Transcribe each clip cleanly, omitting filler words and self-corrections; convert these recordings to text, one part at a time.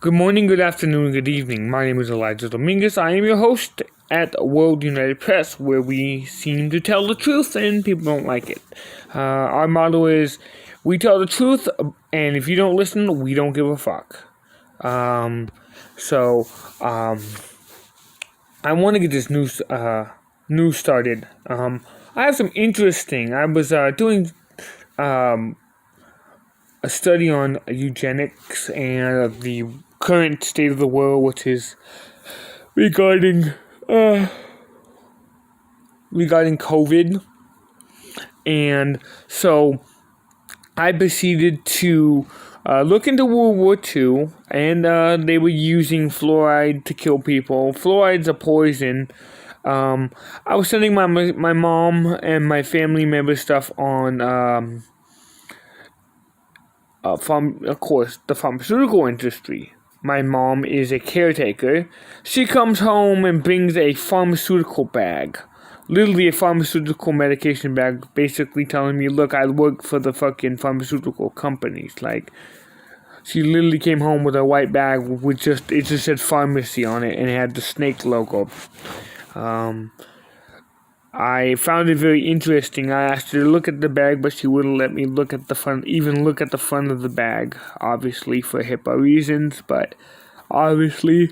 Good morning, good afternoon, good evening. My name is Elijah Dominguez. I am your host at World United Press, where we seem to tell the truth and people don't like it. Our motto is, we tell the truth, and if you don't listen, we don't give a fuck. I want to get this news started. I have some interesting. I was doing a study on eugenics and the current state of the world, which is regarding COVID, and so I proceeded to look into World War II, and they were using fluoride to kill people. Fluoride's a poison. I was sending my mom and my family member stuff on from, of course, the pharmaceutical industry. My mom is a caretaker. She comes home and brings a pharmaceutical bag. Literally a pharmaceutical medication bag, basically telling me, look, I work for the fucking pharmaceutical companies. Like, she literally came home with a white bag with it just said pharmacy on it, and it had the snake logo. I found it very interesting. I asked her to look at the bag, but she wouldn't let me look at the front of the bag, obviously for HIPAA reasons, but obviously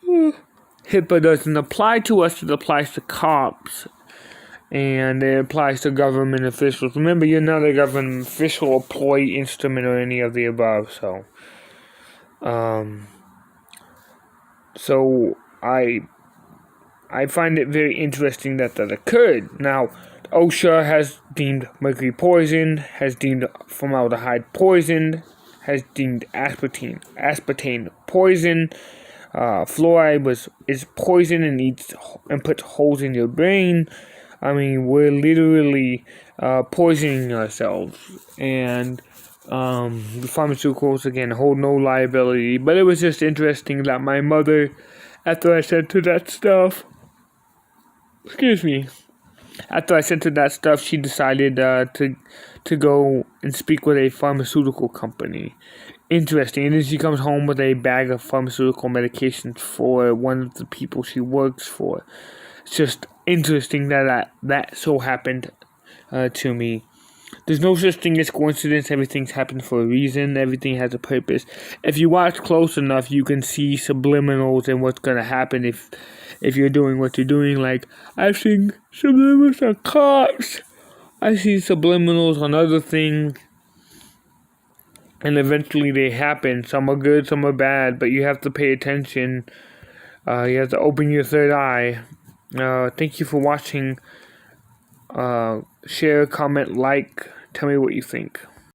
HIPAA doesn't apply to us, it applies to cops, and it applies to government officials. Remember, you're not a government official, employee, instrument, or any of the above, so I find it very interesting that occurred. Now, OSHA has deemed mercury poison, has deemed formaldehyde poison, has deemed aspartame poison. Fluoride is poison and puts holes in your brain. I mean, we're literally poisoning ourselves. And the pharmaceuticals, again, hold no liability. But it was just interesting that my mother, after I sent her that stuff, she decided to go and speak with a pharmaceutical company. Interesting. And then she comes home with a bag of pharmaceutical medications for one of the people she works for. It's just interesting that so happened to me. There's no such thing as coincidence. Everything's happened for a reason. Everything has a purpose. If you watch close enough, you can see subliminals and what's going to happen if you're doing what you're doing. Like, I've seen subliminals on cops. I've seen subliminals on other things. And eventually they happen. Some are good, some are bad. But you have to pay attention. You have to open your third eye. Thank you for watching. Share, comment, like. Tell me what you think.